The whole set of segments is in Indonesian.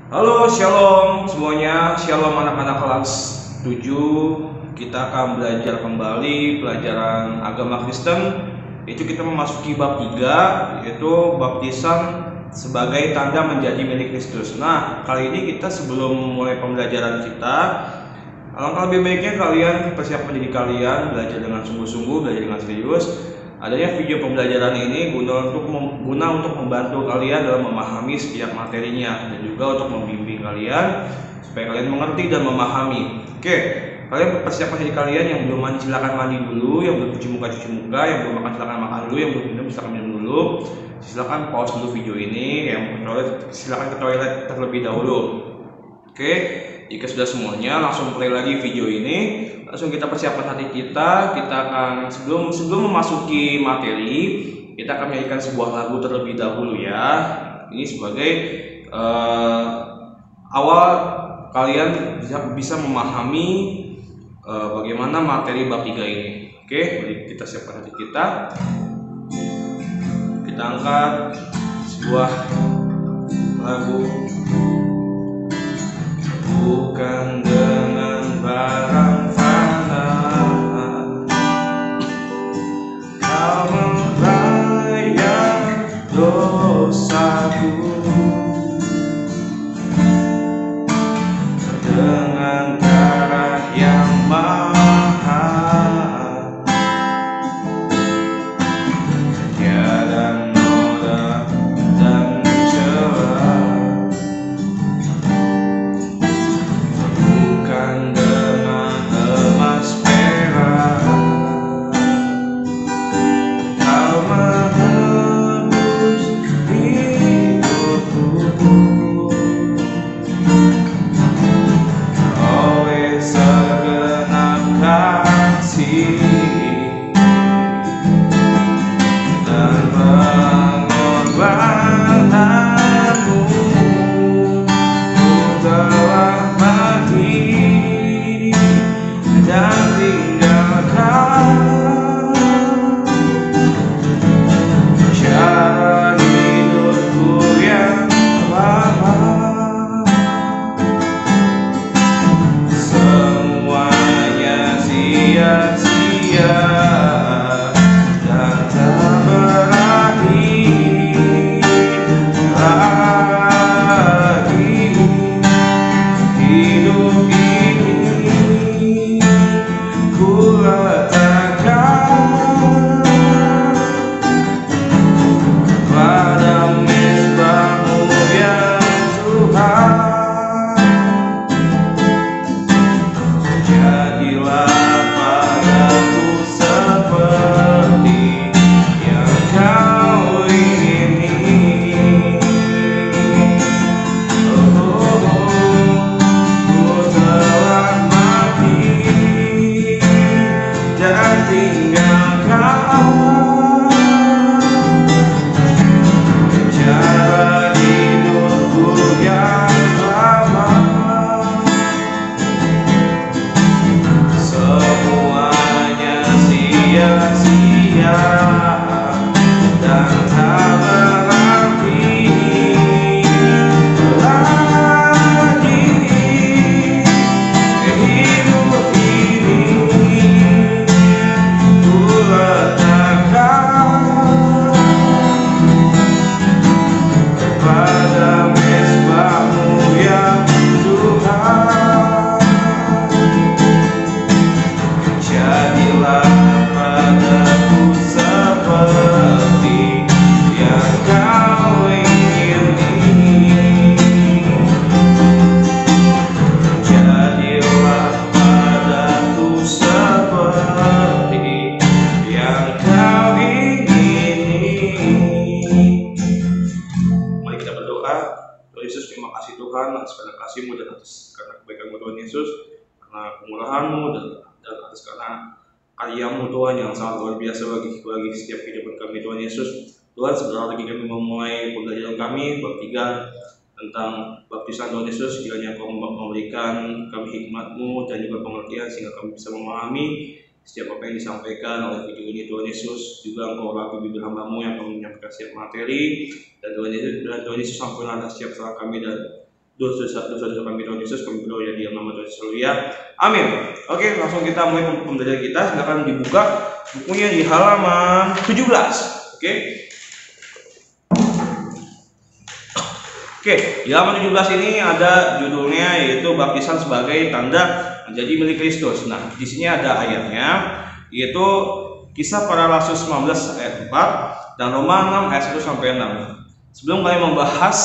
Halo, shalom semuanya, shalom anak-anak kelas 7. Kita akan belajar kembali pelajaran agama Kristen. Itu kita memasuki bab 3, yaitu baptisan sebagai tanda menjadi milik Kristus. Nah, kali ini kita sebelum mulai pembelajaran kita, alangkah lebih baiknya kalian persiapkan diri kalian, belajar dengan sungguh-sungguh, belajar dengan serius. Adanya video pembelajaran ini guna untuk membantu kalian dalam memahami setiap materinya dan juga untuk membimbing kalian supaya kalian mengerti dan memahami. Oke, kalian persiapkan diri kalian. Yang belum mandi silakan mandi dulu, yang belum cuci muka, yang belum makan silakan makan dulu, yang belum minum silakan minum dulu. Silakan pause dulu video ini, yang mau ke toilet silakan ke toilet terlebih dahulu. Oke, jika sudah semuanya, langsung play lagi video ini. Langsung kita persiapkan hati kita. Kita akan sebelum memasuki materi, kita akan menyanyikan sebuah lagu terlebih dahulu ya. Ini sebagai awal kalian bisa memahami bagaimana materi bab 3 ini. Oke, mari kita siapkan hati kita. Kita angkat sebuah lagu. Bukan dengan barang fana kau membayar dosaku, dengan darah yang mahal, tiada noda dan celah. Bukan dengan emas perak kau menebus hidupku, oleh segenap kasih dan pengorbananmu, ku telah mati dan tinggalkan cara hidupku yang lama. Semuanya sia-sia dan tak berakhir lagi. Hidup ini ku letakkan pada mezbah-Mu ya Tuhan. Jadilah padaku seperti yang Kau ingini. Ku telah mati dan tinggalkan cara hidupku yang lama. Semuanya sia-sia dan tak berarti lagi. Hidup ini ku letakkan pada mezbah-Mu ya Tuhan. Jadilah padaku seperti yang Kau ingini. Jadilah padaku seperti yang Kau ingini. Mari kita berdoa. Tuhan Yesus, terima kasih Tuhan atas karena kasih-Mu dan atas karena kebaikan-Mu Tuhan Yesus, karena kemurahan-Mu dan atas karena karya-Mu Tuhan yang sangat luar biasa bagi setiap kehidupan kami Tuhan Yesus. Tuhan, sebentar lagi kami memulai pembelajaran kami bab 3 tentang baptisan Tuhan Yesus. Kiranya Kau memberikan kami hikmat-Mu dan juga pengertian sehingga kami bisa memahami setiap apa yang disampaikan oleh video ini Tuhan Yesus. Juga Engkau urapi bibir hamba-Mu yang akan menyampaikan setiap materi, dan Tuhan Yesus ampunlah setiap salah kami dan dosa-dosa kami Tuhan Yesus, kami berdoa di dalam nama Tuhan Yesus. Haleluya. Amin. Oke, langsung kita mulai pembelajaran kita. Silakan dibuka bukunya di halaman 17. Oke. Oke, di halaman 17 ini ada judulnya yaitu baptisan sebagai tanda menjadi milik Kristus. Nah, di sini ada ayatnya yaitu Kisah Para Rasul 19 ayat 4 dan Roma 6 ayat 1 sampai 6. Sebelum kalian membahas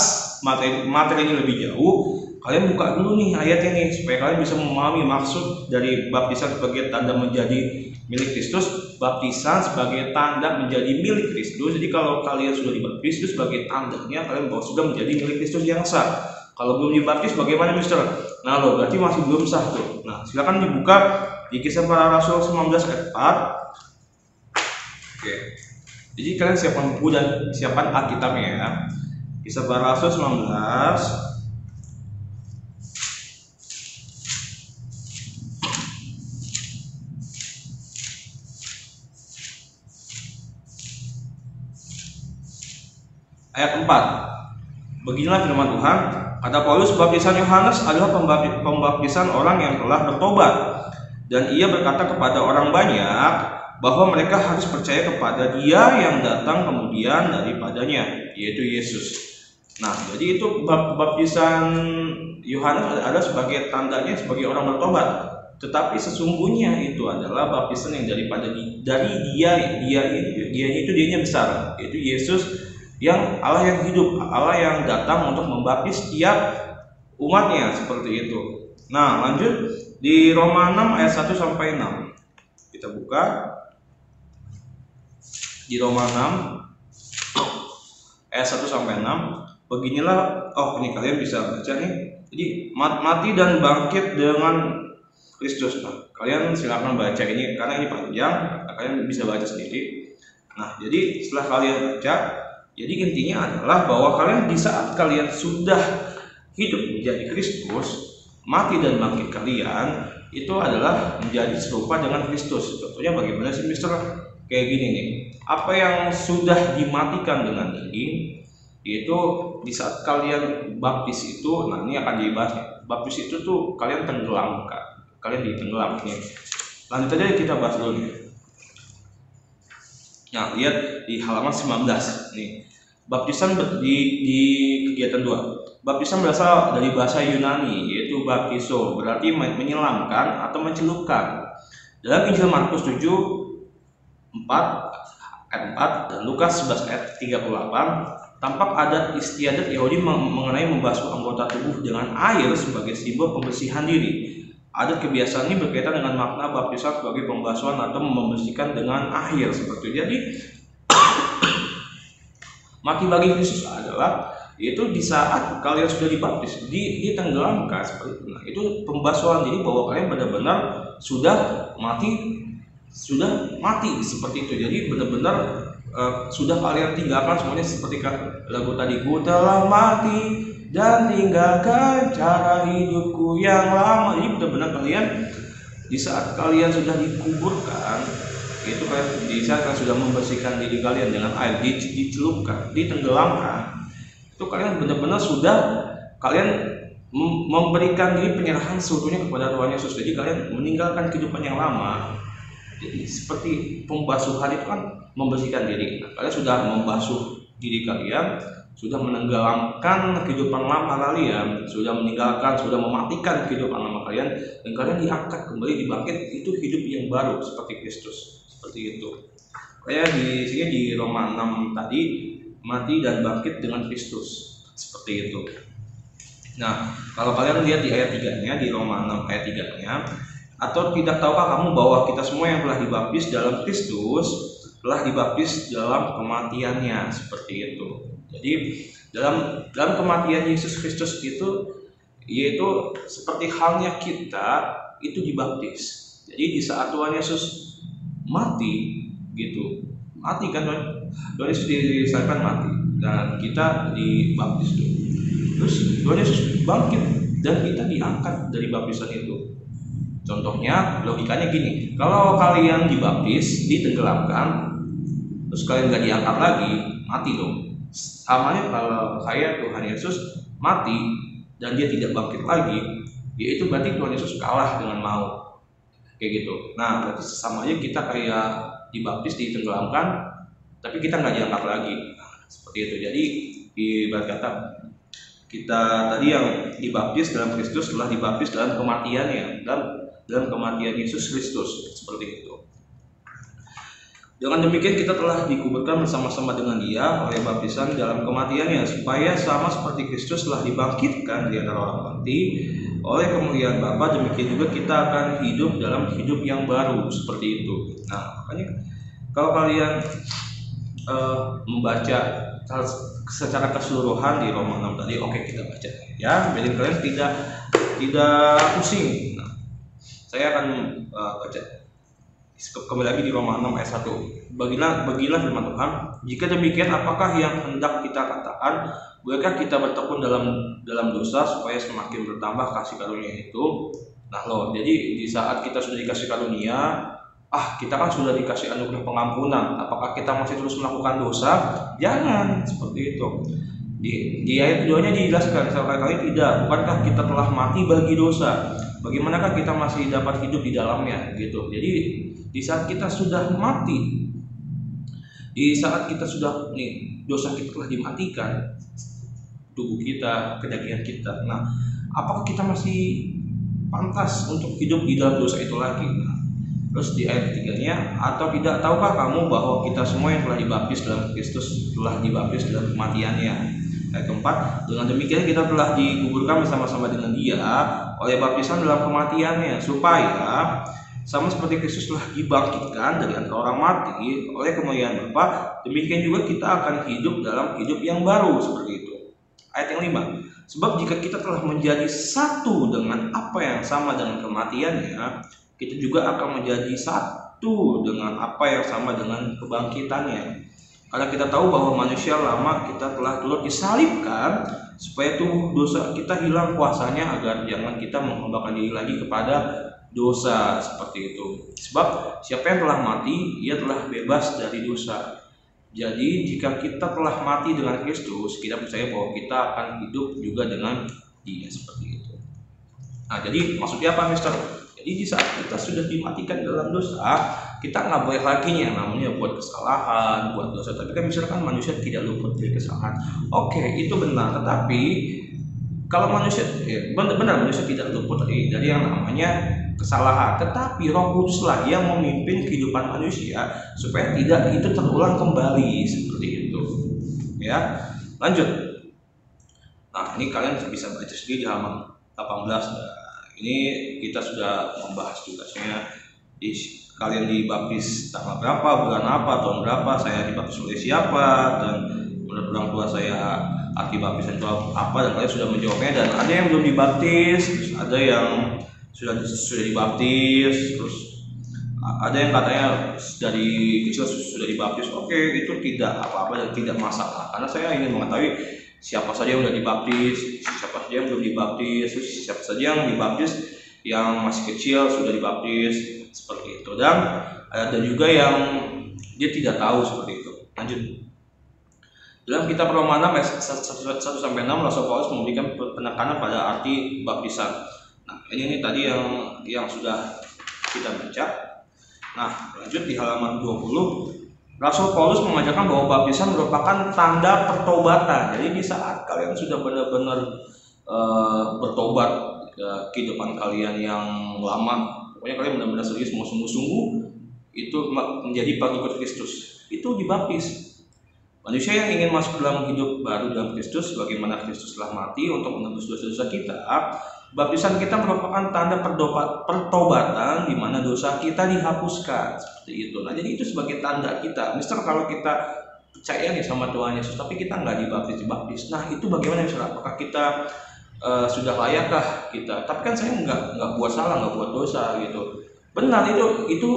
materi ini lebih jauh, kalian buka dulu nih ayatnya nih supaya kalian bisa memahami maksud dari baptisan sebagai tanda menjadi milik Kristus. Baptisan sebagai tanda menjadi milik Kristus. Jadi kalau kalian sudah dibaptis itu sebagai tandanya kalian sudah menjadi milik Kristus yang sah. Kalau belum dibaptis bagaimana, Mister? Nah, lo berarti masih belum sah tuh. Nah, silakan dibuka di Kisah Para Rasul 19 ayat 4. Oke. Jadi kalian siapkan buku dan siapkan Alkitabnya ya. Kisah Para Rasul 19 ayat 4. Beginilah firman Tuhan, kata Paulus, baptisan Yohanes adalah pembaptisan orang yang telah bertobat, dan ia berkata kepada orang banyak bahwa mereka harus percaya kepada Dia yang datang kemudian daripadanya, yaitu Yesus. Nah, jadi itu baptisan Yohanes ada sebagai tandanya sebagai orang bertobat, tetapi sesungguhnya itu adalah baptisan yang dari dia itu dianya besar, yaitu Yesus yang Allah yang hidup, Allah yang datang untuk membaptis setiap umatnya, seperti itu. Nah, lanjut di Roma 6 ayat 1 sampai 6. Kita buka di Roma 6 ayat 1 sampai 6. Beginilah, ini kalian bisa baca nih. Jadi mati dan bangkit dengan Kristus. Nah, kalian silakan baca ini karena ini panjang, kalian bisa baca sendiri. Nah, jadi setelah kalian baca, jadi intinya adalah bahwa kalian di saat kalian sudah hidup menjadi Kristus, mati dan bangkit kalian itu adalah menjadi serupa dengan Kristus. Contohnya bagaimana sih, Mister? Kayak gini nih. Apa yang sudah dimatikan dengan daging itu di saat kalian baptis itu, nah ini akan dibahas. Baptis itu tuh kalian tenggelamkan, kalian ditenggelamkan. Lanjut aja kita bahas dulu nih. Nah, lihat di halaman 19 nih. Baptisan di kegiatan 2. Baptisan berasal dari bahasa Yunani yaitu baptizo, berarti menyelamkan atau mencelupkan. Dalam Injil Markus 7:4 ayat 4 dan Lukas 11 ayat 38 tampak adat istiadat Yahudi mengenai membasuh anggota tubuh dengan air sebagai simbol pembersihan diri. Adat kebiasaan ini berkaitan dengan makna baptisan sebagai pembasuhan atau membersihkan dengan air seperti itu. Jadi mati bagi Kristus adalah itu di saat kalian sudah dibaptis, ditenggelamkan seperti itu. Nah, itu pembasuhan, jadi bahwa kalian benar-benar sudah mati seperti itu. Jadi benar-benar sudah kalian tinggalkan semuanya seperti lagu tadi, ku telah mati dan tinggalkan cara hidupku yang lama. Jadi benar-benar kalian di saat kalian sudah dikuburkan, itu kalian di saat kalian sudah membersihkan diri kalian dengan air, dicelupkan, ditenggelamkan, itu kalian benar-benar sudah kalian memberikan diri penyerahan seutuhnya kepada Tuhan Yesus. Jadi kalian meninggalkan kehidupan yang lama. Jadi seperti pembasuhan itu kan membersihkan diri. Nah, kalian sudah membasuh diri kalian, sudah menenggelamkan kehidupan lama kalian, sudah meninggalkan, sudah mematikan kehidupan lama kalian, dan kalian diangkat kembali, dibangkit, itu hidup yang baru seperti Kristus, seperti itu. Kayak di sini di Roma 6 tadi, mati dan bangkit dengan Kristus, seperti itu. Nah, kalau kalian lihat di ayat 3-nya, di Roma 6 ayat 3-nya, atau tidak tahukah kamu bahwa kita semua yang telah dibaptis dalam Kristus telah dibaptis dalam kematiannya, seperti itu. Jadi dalam kematian Yesus Kristus itu yaitu seperti halnya kita itu dibaptis. Jadi di saat Tuhan Yesus mati gitu, mati kan Tuhan Yesus disalibkan mati dan kita dibaptis tuh. Terus Tuhan Yesus bangkit dan kita diangkat dari baptisan itu. Contohnya logikanya gini, kalau kalian dibaptis, ditenggelamkan, terus kalian gak diangkat lagi, mati dong. Samanya kalau saya Tuhan Yesus mati dan dia tidak bangkit lagi, ya itu berarti Tuhan Yesus kalah dengan maut, kayak gitu. Nah berarti sama aja kita kayak dibaptis, ditenggelamkan, tapi kita nggak diangkat lagi. Nah, seperti itu. Jadi ibarat kata kita tadi yang dibaptis dalam Kristus telah dibaptis dalam kematiannya, dalam kematian Yesus Kristus, seperti itu. Dengan demikian kita telah dikuburkan bersama-sama dengan Dia oleh baptisan dalam kematiannya, supaya sama seperti Kristus telah dibangkitkan di antara orang mati oleh kemuliaan Bapa, demikian juga kita akan hidup dalam hidup yang baru, seperti itu. Nah makanya kalau kalian membaca secara keseluruhan di Roma 6 tadi, oke, kita baca ya, biar kalian tidak pusing. Nah, saya akan baca kembali lagi di Roma 6 ayat 1. Bagilah firman Tuhan, jika demikian apakah yang hendak kita katakan? Bolehkah kita bertekun dalam dosa supaya semakin bertambah kasih karunia itu? Nah loh, jadi di saat kita sudah dikasih karunia, kita kan sudah dikasih anugerah pengampunan, apakah kita masih terus melakukan dosa? Jangan seperti itu. Di ayat 2-nya dijelaskan sekali-kali tidak. Bukankah kita telah mati bagi dosa? Bagaimanakah kita masih dapat hidup di dalamnya? Gitu. Jadi di saat kita sudah mati, di saat kita sudah dosa kita telah dimatikan, tubuh kita, kedagingan kita. Nah, apakah kita masih pantas untuk hidup di dalam dosa itu lagi? Terus di ayat 3-nya, atau tidak tahukah kamu bahwa kita semua yang telah dibaptis dalam Kristus telah dibaptis dalam kematiannya? Ayat 4, dengan demikian kita telah dikuburkan bersama-sama dengan Dia oleh baptisan dalam kematiannya, supaya sama seperti Kristus telah dibangkitkan dari antara orang mati oleh kemuliaan Bapa, demikian juga kita akan hidup dalam hidup yang baru, seperti itu. Ayat yang 5, sebab jika kita telah menjadi satu dengan apa yang sama dengan kematiannya, kita juga akan menjadi satu dengan apa yang sama dengan kebangkitannya. Karena kita tahu bahwa manusia lama kita telah turut disalibkan, supaya tubuh dosa kita hilang kuasanya, agar jangan kita menghambakan diri lagi kepada dosa, seperti itu. Sebab siapa yang telah mati, ia telah bebas dari dosa. Jadi jika kita telah mati dengan Kristus, kita percaya bahwa kita akan hidup juga dengan Dia, seperti itu. Nah jadi maksudnya apa, Mister? Jadi di saat kita sudah dimatikan dalam dosa, kita nggak boleh lagi yang namanya buat kesalahan, buat dosa. Tapi kan misalkan manusia tidak luput dari kesalahan. Oke, itu benar. Tetapi kalau manusia, benar manusia tidak luput dari yang namanya kesalahan. Tetapi Roh Kuduslah yang memimpin kehidupan manusia supaya tidak itu terulang kembali, seperti itu. Ya, lanjut. Nah, ini kalian bisa baca sendiri di halaman 18. Ini kita sudah membahas tugasnya. Kalian dibaptis tanggal berapa, bulan apa, tahun berapa, saya dibaptis oleh siapa, dan menurut orang tua saya arti baptisan itu apa, dan kalian sudah menjawabnya. Dan ada yang belum dibaptis, ada yang sudah dibaptis, terus ada yang katanya dari kecil sudah dibaptis. Oke, itu tidak apa-apa dan tidak masalah, karena saya ingin mengetahui siapa saja yang sudah dibaptis, siapa saja yang belum dibaptis, siapa saja yang dibaptis yang masih kecil sudah dibaptis, seperti itu. Dan ada juga yang dia tidak tahu, seperti itu. Lanjut. Dalam kitab Roma 6 ayat 1-6, Rasul Paulus memberikan penekanan pada arti baptisan. Nah, ini tadi yang sudah kita baca. Nah, lanjut di halaman 20. Rasul Paulus mengajarkan bahwa baptisan merupakan tanda pertobatan. Jadi di saat kalian sudah benar-benar bertobat kehidupan kalian yang lama, pokoknya kalian benar-benar serius mau sungguh-sungguh itu menjadi pengikut Kristus, itu dibaptis. Manusia yang ingin masuk dalam hidup baru dalam Kristus, bagaimana Kristus telah mati untuk menebus dosa-dosa kita, baptisan kita merupakan tanda pertobatan di mana dosa kita dihapuskan, seperti itu. Nah, jadi itu sebagai tanda kita. Mister, kalau kita percaya nih sama Tuhan Yesus, tapi kita nggak dibaptis. Nah, itu bagaimana, Mister? Apakah kita sudah layakkah kita? Tapi kan saya nggak buat salah, nggak buat dosa, gitu. Benar, itu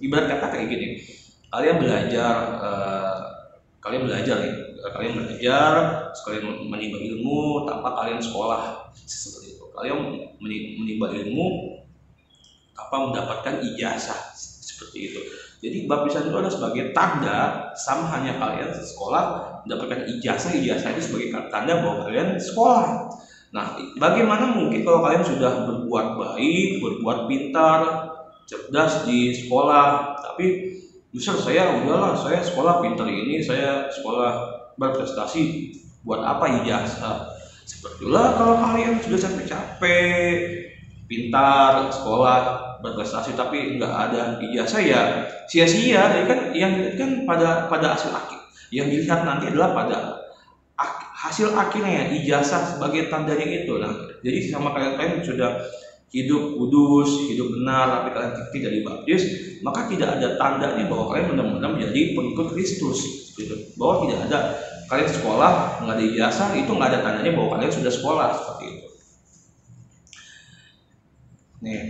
ibarat kata kayak gini. Kalian belajar sekalian menimba ilmu tanpa kalian sekolah, seperti itu. Kalian menimba ilmu tanpa mendapatkan ijazah, seperti itu. Jadi baptisan itu adalah sebagai tanda, sama hanya kalian sekolah mendapatkan ijazah itu sebagai tanda bahwa kalian sekolah. Nah, bagaimana mungkin kalau kalian sudah berbuat baik, berbuat pintar, cerdas di sekolah, tapi justru saya udahlah, saya sekolah pintar ini, saya sekolah berprestasi, buat apa ijazah? Sebetulnya kalau kalian sudah capek-capek, pintar, sekolah, berprestasi, tapi nggak ada ijazah, ya sia-sia. Jadi kan yang dilihat kan pada hasil akhir, yang dilihat nanti adalah pada hasil akhirnya, ijazah sebagai tandanya itu. Nah, jadi sama kalian sudah hidup kudus, hidup benar, tapi kalian tidak dibaptis, maka tidak ada tandanya bahwa kalian benar-benar menjadi pengikut Kristus. Gitu. Bahwa tidak ada kalian sekolah nggak ada ijazah, itu nggak ada tandanya bahwa kalian sudah sekolah, seperti itu. Nih,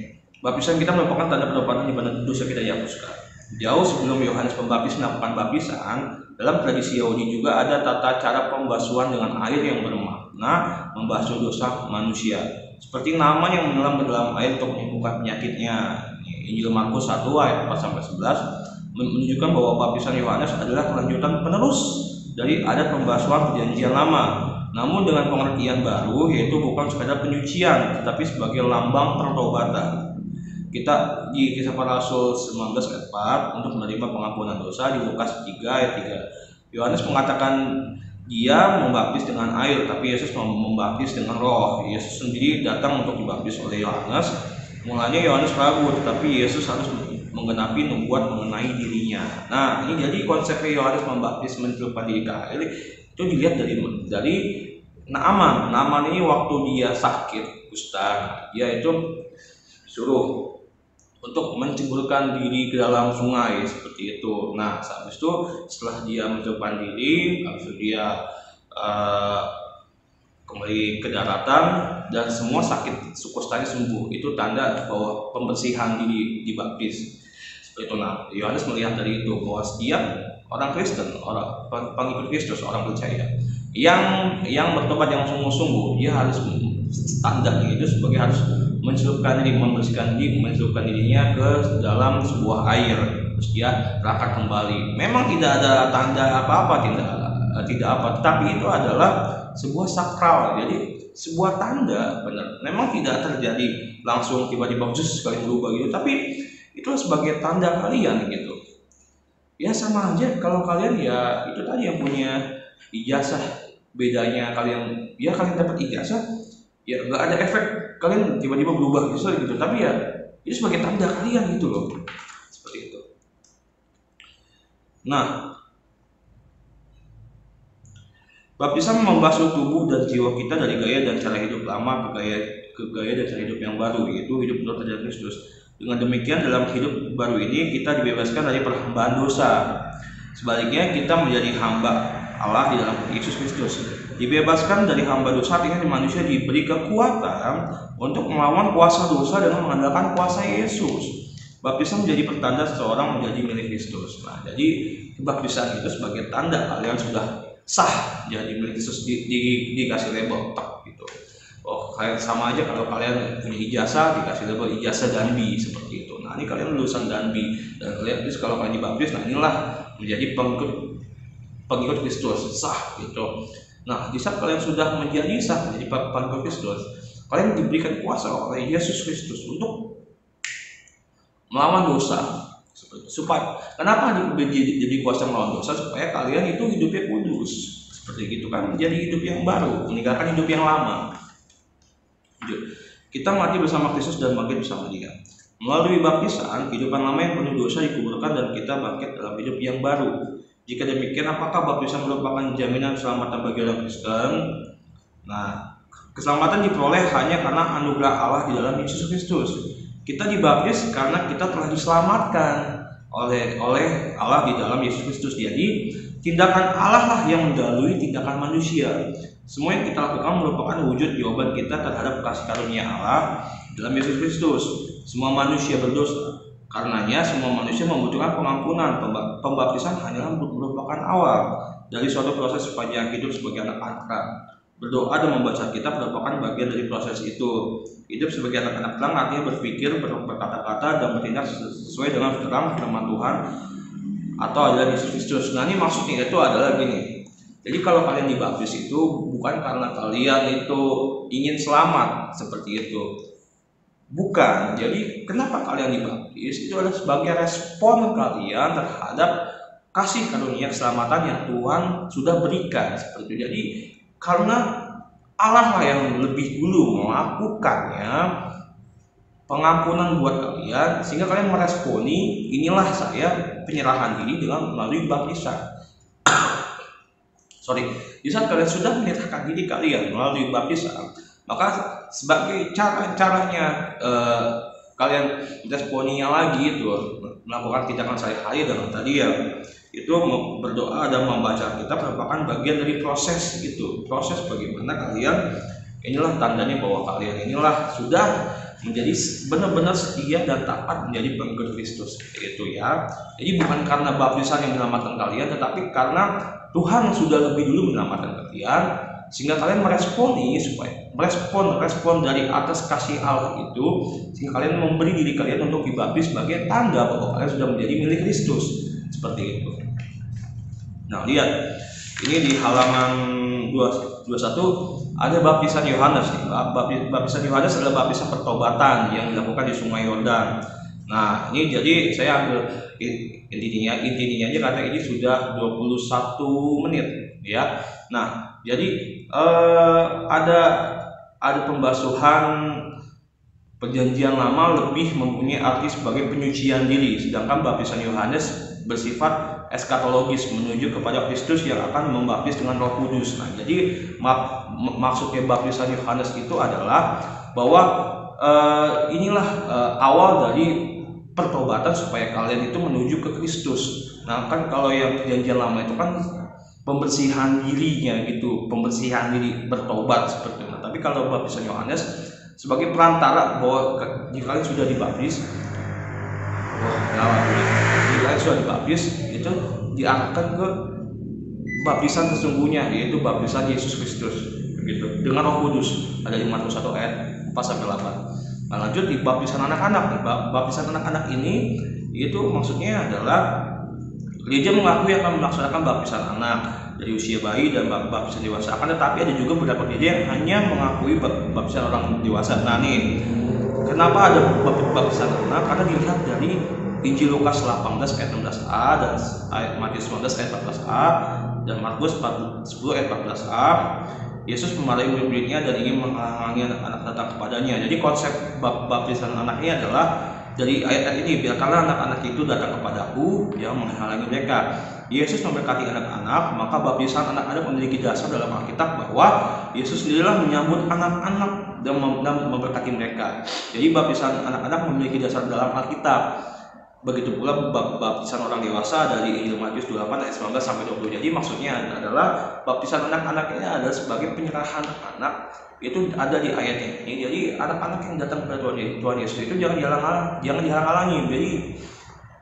baptisan kita merupakan tanda pertobatan di mana dosa kita dihapuskan. Jauh sebelum Yohanes Pembaptis melakukan baptisan, dalam tradisi Yahudi juga ada tata cara pembasuhan dengan air yang bermakna membasuh dosa manusia. Seperti nama yang menyelam ke dalam air untuk menyembuhkan penyakitnya. Injil Markus 1 ayat 4-11 menunjukkan bahwa baptisan Yohanes adalah kelanjutan penerus dari adat pembasuhan perjanjian lama. Namun dengan pengertian baru, yaitu bukan sekadar penyucian, tetapi sebagai lambang pertobatan. Kita di Kisah Para Rasul 19 ayat 4 untuk menerima pengampunan dosa di Lukas 3 ayat 3. Yohanes mengatakan dia membaptis dengan air, tapi Yesus membaptis dengan Roh. Yesus sendiri datang untuk dibaptis oleh Yohanes. Mulanya Yohanes ragu, tetapi Yesus harus menggenapi nubuat mengenai dirinya. Nah, ini jadi konsep Yohanes membaptis mencelupkan diri ke air itu dilihat dari Naaman. Naaman ini waktu dia sakit kusta, dia itu suruh untuk menceburkan diri ke dalam sungai seperti itu. Nah, habis itu setelah dia mencelupkan diri, habis itu dia kembali ke daratan dan semua sakit kustanya sembuh. Itu tanda bahwa pembersihan diri dibaptis. Seperti itu. Nah, Yohanes melihat dari itu bahwa setiap orang Kristen, orang pengikut Kristus, orang percaya yang bertobat yang sungguh-sungguh, dia harus standarnya itu sebagai harus mencelupkan diri, membersihkan diri, mencelupkan dirinya ke dalam sebuah air, terus dia berangkat kembali. Memang tidak ada tanda apa-apa, tidak apa, tetapi itu adalah sebuah sakral, jadi sebuah tanda benar. Memang tidak terjadi langsung tiba-tiba sekali berubah gitu, tapi itu sebagai tanda kalian gitu. Ya sama aja kalau kalian ya itu tadi yang punya ijazah, bedanya kalian ya kalian dapat ijazah ya nggak ada efek kalian tiba-tiba berubah gitu, tapi ya itu sebagai tanda kalian gitu loh, seperti itu. Nah, baptisan membasuh tubuh dan jiwa kita dari gaya dan cara hidup lama ke gaya dan cara hidup yang baru, yaitu hidup menurut ajaran Kristus. Dengan demikian dalam hidup baru ini kita dibebaskan dari perhambaan dosa. Sebaliknya kita menjadi hamba Allah di dalam Yesus Kristus. Dibebaskan dari hamba dosa artinya manusia diberi kekuatan untuk melawan kuasa dosa dengan mengandalkan kuasa Yesus. Baptisan menjadi pertanda seseorang menjadi milik Kristus. Nah, jadi baptisan itu sebagai tanda kalian sudah sah jadi milik Kristus, dikasih label tak gitu. Oh, kayak sama aja kalau kalian punya ijazah dikasih label ijazah Danbi seperti itu. Nah, ini kalian lulusan Danbi dan kalian kalau kalian dibaptis, nah inilah menjadi pengikut Kristus sah gitu. Nah, di saat kalian sudah menjadi sah menjadi pengikut Kristus, kalian diberikan kuasa oleh Yesus Kristus untuk melawan dosa. Supaya kenapa diberi kuasa melawan dosa? Supaya kalian itu hidupnya kudus. Seperti gitu kan, menjadi hidup yang baru, meninggalkan hidup yang lama. Kita mati bersama Kristus dan bangkit bersama Dia. Melalui baptisan, kehidupan lama yang penuh dosa dikuburkan dan kita bangkit dalam hidup yang baru. Jika demikian, apakah baptisan merupakan jaminan keselamatan bagi orang Kristen? Nah, keselamatan diperoleh hanya karena anugerah Allah di dalam Yesus Kristus. Kita dibaptis karena kita telah diselamatkan oleh Allah di dalam Yesus Kristus. Jadi, tindakan Allah lah yang mendahului tindakan manusia. Semua yang kita lakukan merupakan wujud jawaban kita terhadap kasih karunia Allah dalam Yesus Kristus. Semua manusia berdosa. Karenanya semua manusia membutuhkan pengampunan. Pembaptisan hanyalah merupakan awal dari suatu proses sepanjang hidup sebagai anak-anak terang. Berdoa dan membaca kitab merupakan bagian dari proses itu. Hidup sebagai anak-anak terang artinya berpikir, berkata-kata, dan bertindak sesuai dengan terang firman Tuhan atau adalah Yesus Kristus. Nah, ini maksudnya itu adalah gini. Jadi kalau kalian dibaptis itu bukan karena kalian itu ingin selamat seperti itu. Bukan. Jadi kenapa kalian dibaptis? Itu adalah sebagai respon kalian terhadap kasih karunia keselamatan yang Tuhan sudah berikan seperti itu. Jadi karena Allah lah yang lebih dulu melakukannya pengampunan buat kalian, sehingga kalian meresponi, inilah saya penyerahan diri dengan melalui baptisan. Di saat kalian sudah menyerahkan diri kalian melalui baptisan, maka sebagai caranya kalian responinya lagi itu melakukan tindakan sehari-hari dengan tadi ya, itu berdoa dan membaca kitab merupakan bagian dari proses itu, proses bagaimana kalian, inilah tandanya bahwa kalian inilah sudah menjadi benar-benar setia dan taat menjadi pengikut Kristus itu ya. Jadi bukan karena baptisan yang menyelamatkan kalian, tetapi karena Tuhan sudah lebih dulu menyelamatkan kalian, sehingga kalian meresponi supaya respon dari atas kasih Allah itu, sehingga kalian memberi diri kalian untuk dibaptis sebagai tanda bahwa kalian sudah menjadi milik Kristus seperti itu. Nah lihat, ini di halaman 21 ada baptisan Yohanes. Baptisan Yohanes adalah baptisan pertobatan yang dilakukan di Sungai Yordan. Nah ini jadi saya ambil intinya aja karena ini sudah 21 menit ya. Nah jadi ada pembasuhan perjanjian lama lebih mempunyai arti sebagai penyucian diri, sedangkan baptisan Yohanes bersifat eskatologis menuju kepada Kristus yang akan membaptis dengan Roh Kudus. Nah, jadi maksudnya baptisan Yohanes itu adalah bahwa inilah awal dari pertobatan supaya kalian itu menuju ke Kristus. Nah, kan kalau yang perjanjian lama itu kan pembersihan dirinya gitu, pembersihan diri bertobat seperti itu. Nah, tapi kalau baptisan Yohanes sebagai perantara bahwa jika kalian sudah dibaptis, kalian sudah dibaptis, itu diarahkan ke baptisan sesungguhnya, yaitu baptisan Yesus Kristus begitu, dengan Roh Kudus. Ada di Markus 1 ayat 4-8. Nah, lanjut di baptisan anak-anak. Baptisan anak-anak ini itu maksudnya adalah gereja mengakui akan melaksanakan baptisan anak dari usia bayi dan baptisan dewasa. Akan tetapi ada juga beberapa gereja yang hanya mengakui baptisan orang dewasa. Nah nih, kenapa ada baptisan anak? Karena dilihat dari Injil Lukas 18 ayat 16a dan Matius 19 ayat 14a dan Markus 10 ayat 14a. Yesus memarahi murid-muridnya dan ingin menghalangi anak-anak datang kepadanya. Jadi konsep baptisan anak ini adalah dari ayat-ayat ini, biarkanlah anak-anak itu datang kepadaku, yang menghalangi mereka. Yesus memberkati anak-anak, maka baptisan anak-anak memiliki dasar dalam Alkitab bahwa Yesus sendirilah menyambut anak-anak dan memberkati mereka. Jadi baptisan anak-anak memiliki dasar dalam Alkitab. Begitu pula baptisan orang dewasa dari Injil Matius 28 ayat 19 sampai 20. Jadi maksudnya adalah baptisan anak-anak ini adalah sebagai penyerahan anak, itu ada di ayat ini. Jadi anak-anak yang datang kepada Tuhan Yesus itu jangan dihalang-halangi. Jadi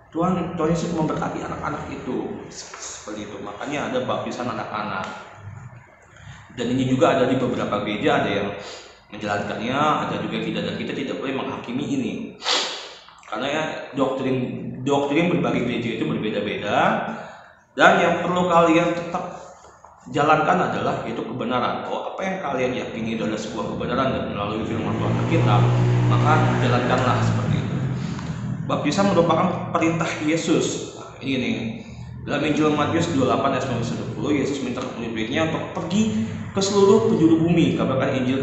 Tuhan Yesus memberkati anak-anak itu seperti itu. Makanya ada baptisan anak-anak. Dan ini juga ada di beberapa gereja, ada yang menjalankannya, ada juga tidak, dan kita tidak boleh menghakimi ini. Karena ya doktrin berbagai gereja itu berbeda-beda, dan yang perlu kalian tetap jalankan adalah itu kebenaran. Bahwa apa yang kalian yakini itu adalah sebuah kebenaran dan melalui firman Tuhan kita, maka jalankanlah seperti itu. Baptisan merupakan perintah Yesus. Nah, ini nih. Dalam Injil Matius 28 ayat 19-20, Yesus minta murid-muridnya untuk pergi ke seluruh penjuru bumi, kabarkan Injil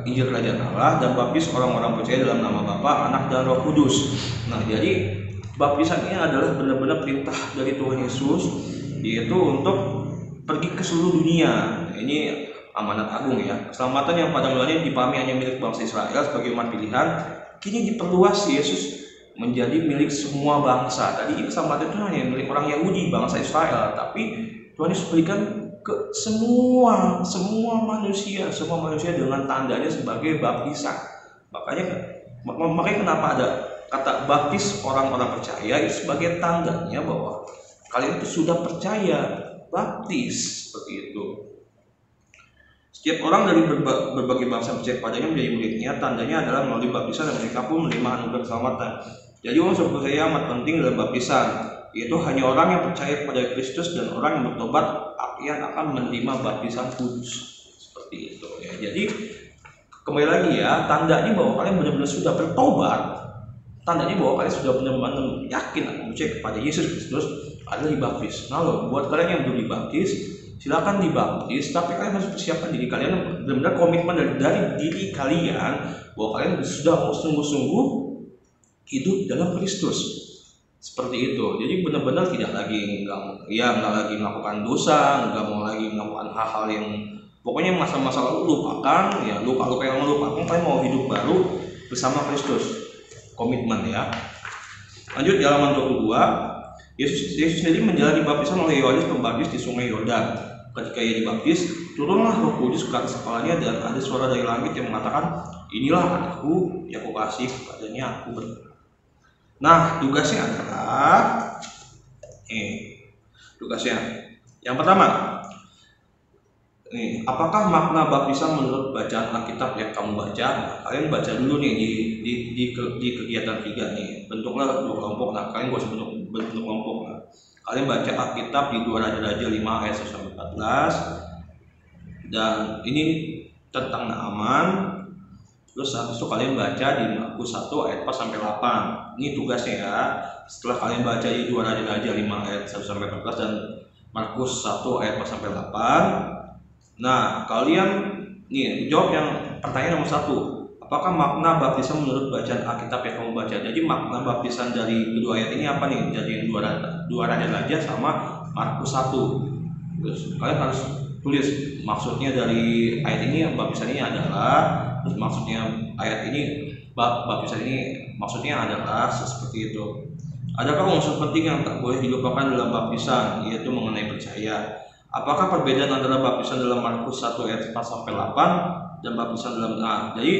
Injil Kerajaan Allah, dan baptis orang-orang percaya dalam nama Bapa, Anak, dan Roh Kudus. Nah, jadi baptisan ini adalah benar-benar perintah dari Tuhan Yesus, yaitu untuk pergi ke seluruh dunia. Nah, ini amanat agung ya. Keselamatan yang pada mulanya dipahami hanya milik bangsa Israel sebagai umat pilihan, kini diperluas Yesus menjadi milik semua bangsa. Tadi keselamatan itu hanya milik orang Yahudi, bangsa Israel, tapi Tuhan Yesus berikan ke semua manusia dengan tandanya sebagai baptisan. Makanya kenapa ada kata baptis orang-orang percaya itu sebagai tandanya bahwa kalian itu sudah percaya, baptis seperti itu. Setiap orang dari berbagai bangsa percaya padanya menjadi muridnya, tandanya adalah melalui baptisan dan mereka pun menerima anugerah keselamatan. Jadi unsur percaya amat penting dalam baptisan, yaitu hanya orang yang percaya kepada Kristus dan orang yang bertobat yang akan menerima baptisan kudus. Seperti itu ya. Jadi kembali lagi ya, tandanya bahwa kalian benar-benar sudah bertobat, tandanya bahwa kalian sudah benar-benar yakin akan percaya kepada Yesus Kristus adalah dibaptis. Nah loh, buat kalian yang belum dibaptis, silakan dibaptis, tapi kalian harus persiapkan diri kalian, benar-benar komitmen dari diri kalian bahwa kalian sudah mau sungguh-sungguh hidup dalam Kristus. Seperti itu. Jadi benar-benar tidak lagi nggak lagi melakukan dosa, nggak mau lagi melakukan hal-hal yang pokoknya masa-masa lalu lupakan, ya lupa-lupa yang lupakan. Kalian mau hidup baru bersama Kristus. Komitmen ya. Lanjut di halaman 22. Yesus sendiri menjalani baptisan oleh Yohanes Pembaptis di Sungai Yordan. Ketika ia dibaptis, turunlah Roh Kudus ke atas kepalanya dan ada suara dari langit yang mengatakan, "Inilah anakku yang kukasih, padanya aku berkenan." Nah, tugasnya adalah tugasnya yang pertama. Apakah makna baptisan menurut bacaan Alkitab yang kamu baca? Nah, kalian baca dulu nih di kegiatan 3 nih. Bentuklah 2 kelompok. Nah, kalian gak usah bentuk kelompok. Nah, kalian baca Alkitab di 2 Raja-Raja 5 ayat 1-14. Dan ini tentang Naaman. Terus habis itu kalian baca di Markus 1 ayat 4-8. Ini tugasnya ya. Setelah kalian baca di 2 Raja-Raja 5 ayat 1-14 dan Markus 1 ayat 4-8. Nah, kalian nih jawab yang pertanyaan nomor 1. Apakah makna baptisan menurut bacaan Alkitab yang kamu baca? Jadi makna baptisan dari kedua ayat ini apa nih? Jadi yang 2 Raja-Raja sama Markus 1. Terus kalian harus tulis maksudnya dari ayat ini, baptisan ini adalah, terus maksudnya ayat ini, baptisan ini maksudnya adalah seperti itu. Adakah unsur penting yang tak boleh dilupakan dalam baptisan, yaitu mengenai percaya? Apakah perbedaan antara baptisan dalam Markus 1 ayat 4-8 dan baptisan dalam jadi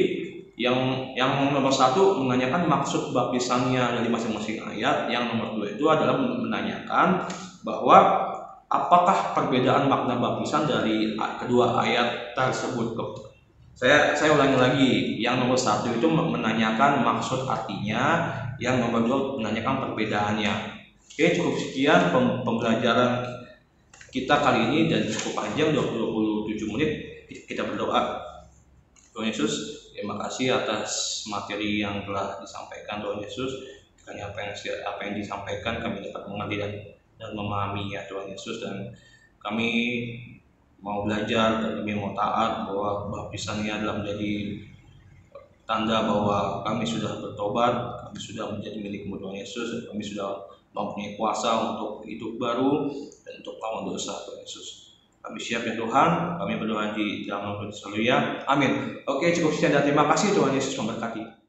yang nomor 1 menanyakan maksud baptisannya dari masing-masing ayat. Yang nomor 2 itu adalah menanyakan bahwa apakah perbedaan makna baptisan dari kedua ayat tersebut. Saya ulangi lagi. Yang nomor 1 itu menanyakan maksud artinya, yang nomor 2 menanyakan perbedaannya. Oke, cukup sekian pembelajaran kita kali ini dan cukup panjang 27 menit. Kita berdoa. Tuhan Yesus, terima kasih atas materi yang telah disampaikan Tuhan Yesus. Kiranya apa yang disampaikan kami dapat mengerti dan memahami ya Tuhan Yesus, dan kami mau belajar dan kami mau taat bahwa baptisan ini adalah menjadi tanda bahwa kami sudah bertobat, kami sudah menjadi milik-Mu Tuhan Yesus, dan kami sudah mempunyai kuasa untuk hidup baru dan untuk melawan dosa Tuhan Yesus. Kami siap ya Tuhan, kami berdoa di dalam nama Tuhan Yesus. Haleluya. Amin. Oke, cukup sekian dan terima kasih Tuhan Yesus memberkati.